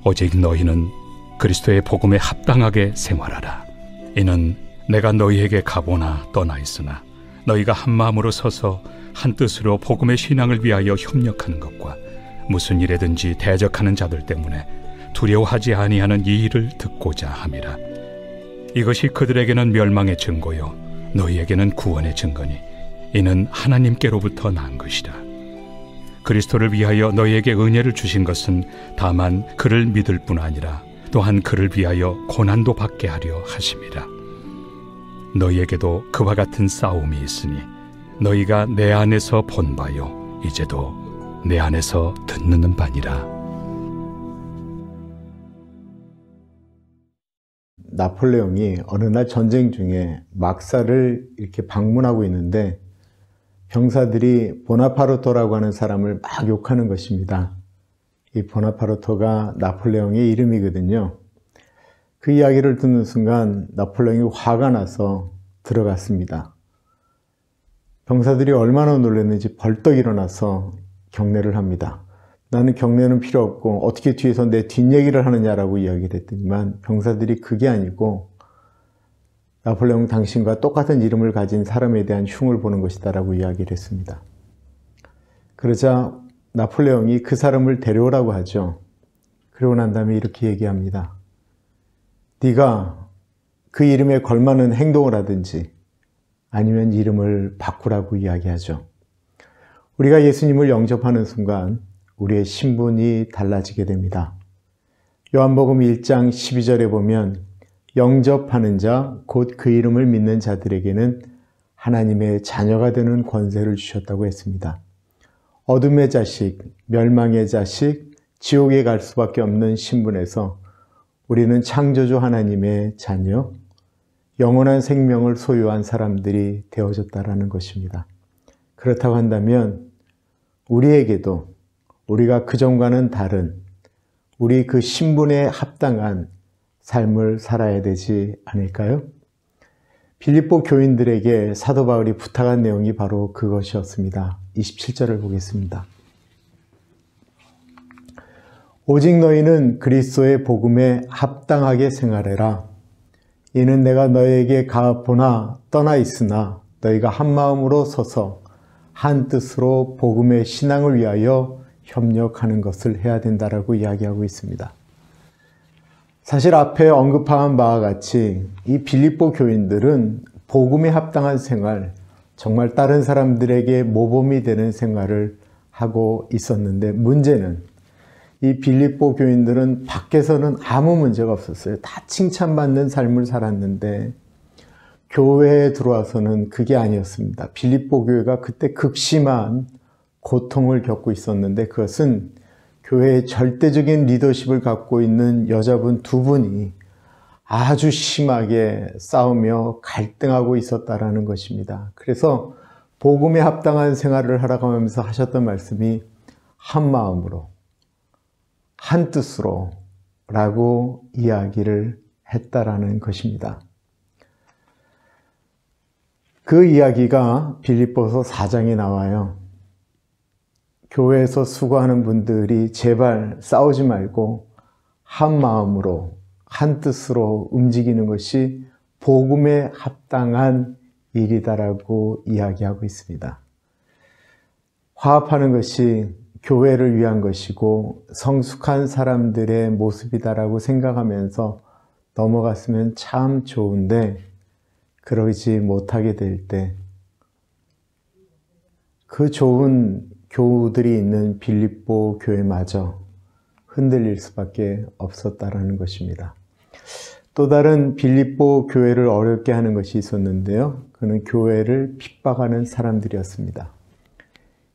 오직 너희는 그리스도의 복음에 합당하게 생활하라. 이는 내가 너희에게 가보나 떠나 있으나 너희가 한 마음으로 서서 한 뜻으로 복음의 신앙을 위하여 협력하는 것과 무슨 일에든지 대적하는 자들 때문에 두려워하지 아니하는 이 일을 듣고자 함이라. 이것이 그들에게는 멸망의 증거요 너희에게는 구원의 증거니 이는 하나님께로부터 난 것이라. 그리스도를 위하여 너희에게 은혜를 주신 것은 다만 그를 믿을 뿐 아니라 또한 그를 위하여 고난도 받게 하려 하심이라. 너희에게도 그와 같은 싸움이 있으니 너희가 내 안에서 본 바요 이제도 내 안에서 듣는 바니라. 나폴레옹이 어느 날 전쟁 중에 막사를 이렇게 방문하고 있는데 병사들이 보나파르토라고 하는 사람을 막 욕하는 것입니다. 이 보나파르토가 나폴레옹의 이름이거든요. 그 이야기를 듣는 순간 나폴레옹이 화가 나서 들어갔습니다. 병사들이 얼마나 놀랐는지 벌떡 일어나서 경례를 합니다. 나는 경례는 필요 없고 어떻게 뒤에서 내 뒷얘기를 하느냐라고 이야기를 했더니만 병사들이 그게 아니고 나폴레옹 당신과 똑같은 이름을 가진 사람에 대한 흉을 보는 것이다 라고 이야기를 했습니다. 그러자 나폴레옹이 그 사람을 데려오라고 하죠. 그러고 난 다음에 이렇게 얘기합니다. 네가 그 이름에 걸맞는 행동을 하든지 아니면 이름을 바꾸라고 이야기하죠. 우리가 예수님을 영접하는 순간 우리의 신분이 달라지게 됩니다. 요한복음 1장 12절에 보면 영접하는 자, 곧 그 이름을 믿는 자들에게는 하나님의 자녀가 되는 권세를 주셨다고 했습니다. 어둠의 자식, 멸망의 자식, 지옥에 갈 수밖에 없는 신분에서 우리는 창조주 하나님의 자녀, 영원한 생명을 소유한 사람들이 되어졌다라는 것입니다. 그렇다고 한다면 우리에게도 우리가 그전과는 다른 우리 그 신분에 합당한 삶을 살아야 되지 않을까요? 빌립보 교인들에게 사도 바울이 부탁한 내용이 바로 그것이었습니다. 27절을 보겠습니다. 오직 너희는 그리스도의 복음에 합당하게 생활해라. 이는 내가 너희에게 가보나 떠나 있으나 너희가 한 마음으로 서서 한 뜻으로 복음의 신앙을 위하여 협력하는 것을 해야 된다라고 이야기하고 있습니다. 사실 앞에 언급한 바와 같이 이 빌립보 교인들은 복음에 합당한 생활, 정말 다른 사람들에게 모범이 되는 생활을 하고 있었는데 문제는 이 빌립보 교인들은 밖에서는 아무 문제가 없었어요. 다 칭찬받는 삶을 살았는데 교회에 들어와서는 그게 아니었습니다. 빌립보 교회가 그때 극심한 고통을 겪고 있었는데 그것은 교회의 절대적인 리더십을 갖고 있는 여자분 두 분이 아주 심하게 싸우며 갈등하고 있었다라는 것입니다. 그래서 복음에 합당한 생활을 하라고 하면서 하셨던 말씀이 한 마음으로, 한 뜻으로 라고 이야기를 했다라는 것입니다. 그 이야기가 빌립보서 4장에 나와요. 교회에서 수고하는 분들이 제발 싸우지 말고 한 마음으로 한 뜻으로 움직이는 것이 복음에 합당한 일이다라고 이야기하고 있습니다. 화합하는 것이 교회를 위한 것이고 성숙한 사람들의 모습이다라고 생각하면서 넘어갔으면 참 좋은데 그러지 못하게 될 때 그 좋은 교우들이 있는 빌립보 교회마저 흔들릴 수밖에 없었다라는 것입니다. 또 다른 빌립보 교회를 어렵게 하는 것이 있었는데요. 그는 교회를 핍박하는 사람들이었습니다.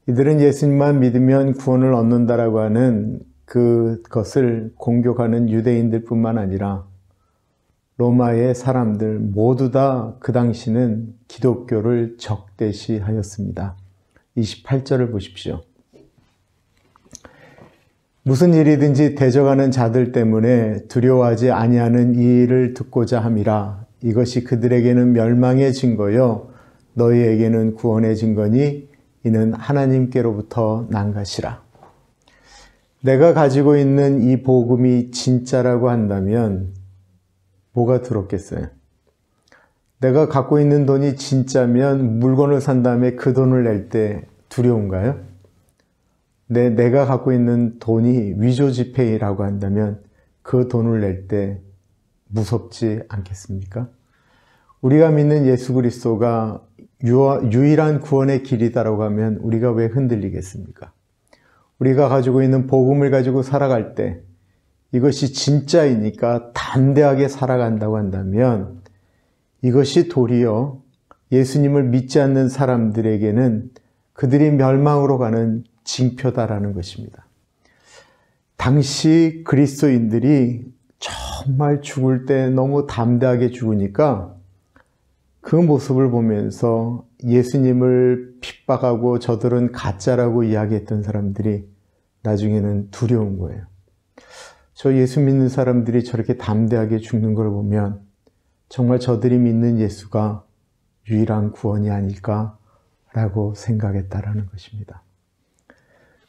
이들은 예수님만 믿으면 구원을 얻는다라고 하는 그것을 공격하는 유대인들 뿐만 아니라 로마의 사람들 모두 다 그 당시는 기독교를 적대시하였습니다. 28절을 보십시오. 무슨 일이든지 대적하는 자들 때문에 두려워하지 아니하는 이 일을 듣고자 함이라. 이것이 그들에게는 멸망의 증거요 너희에게는 구원의 증거니 이는 하나님께로부터 난 것이라. 내가 가지고 있는 이 복음이 진짜라고 한다면 뭐가 두렵겠어요? 내가 갖고 있는 돈이 진짜면 물건을 산 다음에 그 돈을 낼 때 두려운가요? 내가 갖고 있는 돈이 위조지폐라고 한다면 그 돈을 낼 때 무섭지 않겠습니까? 우리가 믿는 예수 그리스도가 유일한 구원의 길이다라고 하면 우리가 왜 흔들리겠습니까? 우리가 가지고 있는 복음을 가지고 살아갈 때 이것이 진짜이니까 담대하게 살아간다고 한다면 이것이 도리어 예수님을 믿지 않는 사람들에게는 그들이 멸망으로 가는 징표다라는 것입니다. 당시 그리스도인들이 정말 죽을 때 너무 담대하게 죽으니까 그 모습을 보면서 예수님을 핍박하고 저들은 가짜라고 이야기했던 사람들이 나중에는 두려운 거예요. 저 예수 믿는 사람들이 저렇게 담대하게 죽는 걸 보면 정말 저들이 믿는 예수가 유일한 구원이 아닐까라고 생각했다라는 것입니다.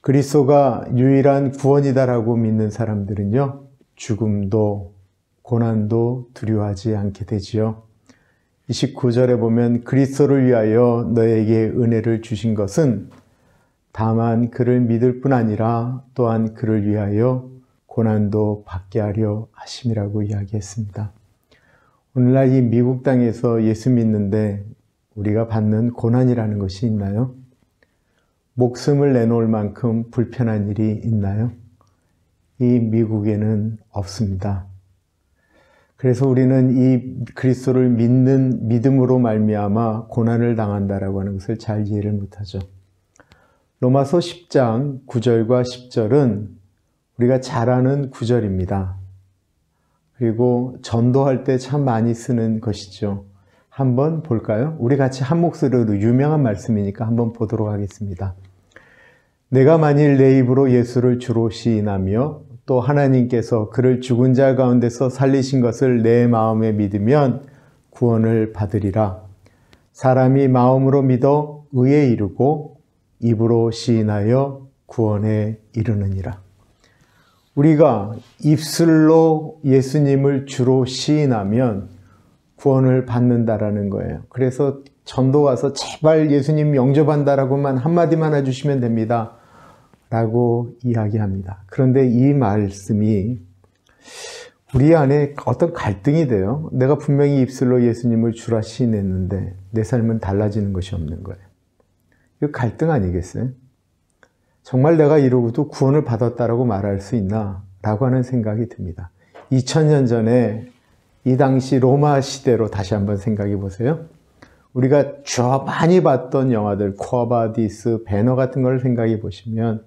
그리스도가 유일한 구원이다라고 믿는 사람들은요, 죽음도 고난도 두려워하지 않게 되지요. 29절에 보면 그리스도를 위하여 너에게 은혜를 주신 것은 다만 그를 믿을 뿐 아니라 또한 그를 위하여 고난도 받게 하려 하심이라고 이야기했습니다. 오늘날 이 미국 땅에서 예수 믿는데 우리가 받는 고난이라는 것이 있나요? 목숨을 내놓을 만큼 불편한 일이 있나요? 이 미국에는 없습니다. 그래서 우리는 이 그리스도를 믿는 믿음으로 말미암아 고난을 당한다라고 하는 것을 잘 이해를 못하죠. 로마서 10장 9절과 10절은 우리가 잘 아는 구절입니다. 그리고 전도할 때 참 많이 쓰는 것이죠. 한번 볼까요? 우리 같이 한 목소리로 유명한 말씀이니까 한번 보도록 하겠습니다. 내가 만일 내 입으로 예수를 주로 시인하며 또 하나님께서 그를 죽은 자 가운데서 살리신 것을 내 마음에 믿으면 구원을 받으리라. 사람이 마음으로 믿어 의에 이르고 입으로 시인하여 구원에 이르느니라. 우리가 입술로 예수님을 주로 시인하면 구원을 받는다라는 거예요. 그래서 전도 가서 제발 예수님 영접한다라고만 한마디만 해주시면 됩니다. 라고 이야기합니다. 그런데 이 말씀이 우리 안에 어떤 갈등이 돼요. 내가 분명히 입술로 예수님을 주라 시인했는데 내 삶은 달라지는 것이 없는 거예요. 이거 갈등 아니겠어요? 정말 내가 이러고도 구원을 받았다라고 말할 수 있나? 라고 하는 생각이 듭니다. 2000년 전에 이 당시 로마 시대로 다시 한번 생각해 보세요. 우리가 많이 봤던 영화들, 쿼바디스, 배너 같은 걸 생각해 보시면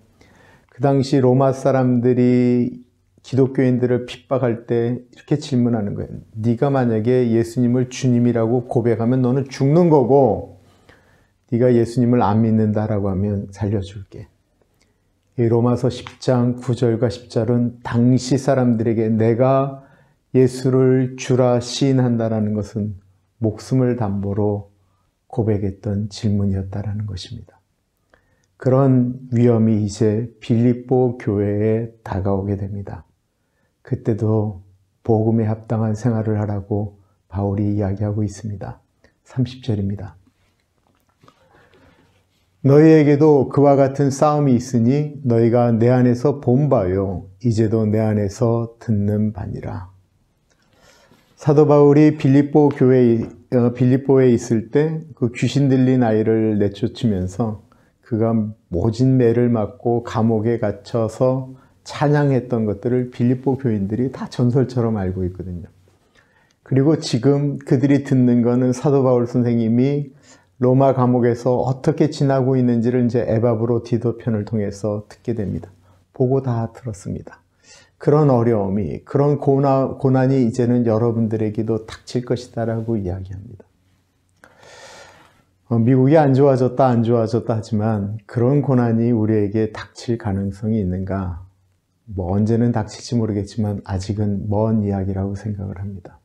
그 당시 로마 사람들이 기독교인들을 핍박할 때 이렇게 질문하는 거예요. 네가 만약에 예수님을 주님이라고 고백하면 너는 죽는 거고 네가 예수님을 안 믿는다라고 하면 살려줄게. 이 로마서 10장 9절과 10절은 당시 사람들에게 내가 예수를 주라 시인한다라는 것은 목숨을 담보로 고백했던 질문이었다라는 것입니다. 그런 위험이 이제 빌립보 교회에 다가오게 됩니다. 그때도 복음에 합당한 생활을 하라고 바울이 이야기하고 있습니다. 30절입니다. 너희에게도 그와 같은 싸움이 있으니 너희가 내 안에서 본 바요 이제도 내 안에서 듣는 바니라. 사도 바울이 빌립보에 있을 때 그 귀신 들린 아이를 내쫓으면서 그가 모진 매를 맞고 감옥에 갇혀서 찬양했던 것들을 빌립보 교인들이 다 전설처럼 알고 있거든요. 그리고 지금 그들이 듣는 거는 사도 바울 선생님이 로마 감옥에서 어떻게 지나고 있는지를 이제 에바브로 디도 편을 통해서 듣게 됩니다. 보고 다 들었습니다. 그런 어려움이, 그런 고난이 이제는 여러분들에게도 닥칠 것이다라고 이야기합니다. 미국이 안 좋아졌다 하지만 그런 고난이 우리에게 닥칠 가능성이 있는가? 언제는 닥칠지 모르겠지만 아직은 먼 이야기라고 생각을 합니다.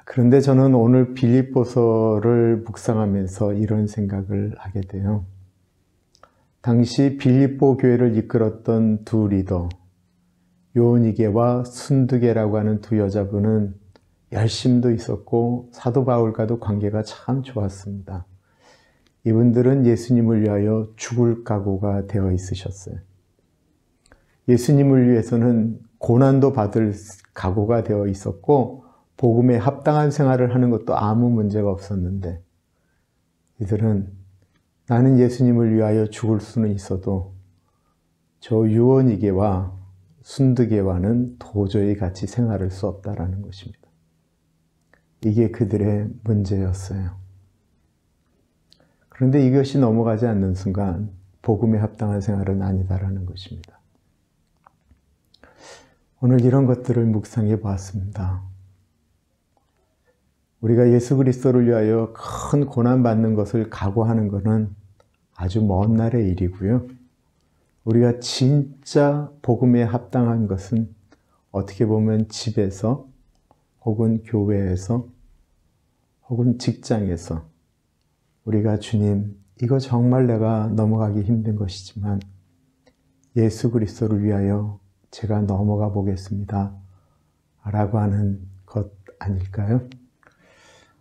그런데 저는 오늘 빌립보서를 묵상하면서 이런 생각을 하게 돼요. 당시 빌립보 교회를 이끌었던 두 리더, 요니게와 순두계라고 하는 두 여자분은 열심도 있었고 사도 바울과도 관계가 참 좋았습니다. 이분들은 예수님을 위하여 죽을 각오가 되어 있으셨어요. 예수님을 위해서는 고난도 받을 각오가 되어 있었고 복음에 합당한 생활을 하는 것도 아무 문제가 없었는데, 이들은 나는 예수님을 위하여 죽을 수는 있어도 저 유언이계와 순두계와는 도저히 같이 생활할 수 없다라는 것입니다. 이게 그들의 문제였어요. 그런데 이것이 넘어가지 않는 순간 복음에 합당한 생활은 아니다라는 것입니다. 오늘 이런 것들을 묵상해 보았습니다. 우리가 예수 그리스도를 위하여 큰 고난받는 것을 각오하는 것은 아주 먼 날의 일이고요. 우리가 진짜 복음에 합당한 것은 어떻게 보면 집에서 혹은 교회에서 혹은 직장에서 우리가 주님, 이거 정말 내가 넘어가기 힘든 것이지만 예수 그리스도를 위하여 제가 넘어가 보겠습니다 라고 하는 것 아닐까요?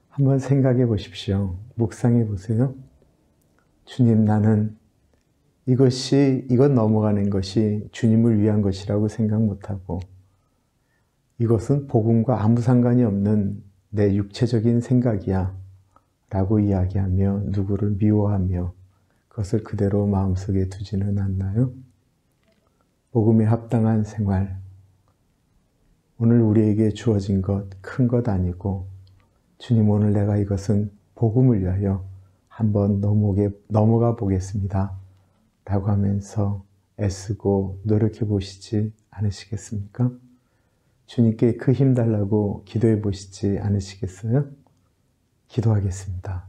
한번 생각해 보십시오. 묵상해 보세요. 주님, 나는 이건 넘어가는 것이 주님을 위한 것이라고 생각 못하고 이것은 복음과 아무 상관이 없는 내 육체적인 생각이야 라고 이야기하며 누구를 미워하며 그것을 그대로 마음속에 두지는 않나요? 복음에 합당한 생활, 오늘 우리에게 주어진 것 큰 것 아니고 주님, 오늘 내가 이것은 복음을 위하여 한번 넘어가 보겠습니다 라고 하면서 애쓰고 노력해 보시지 않으시겠습니까? 주님께 그 힘 달라고 기도해 보시지 않으시겠어요? 기도하겠습니다.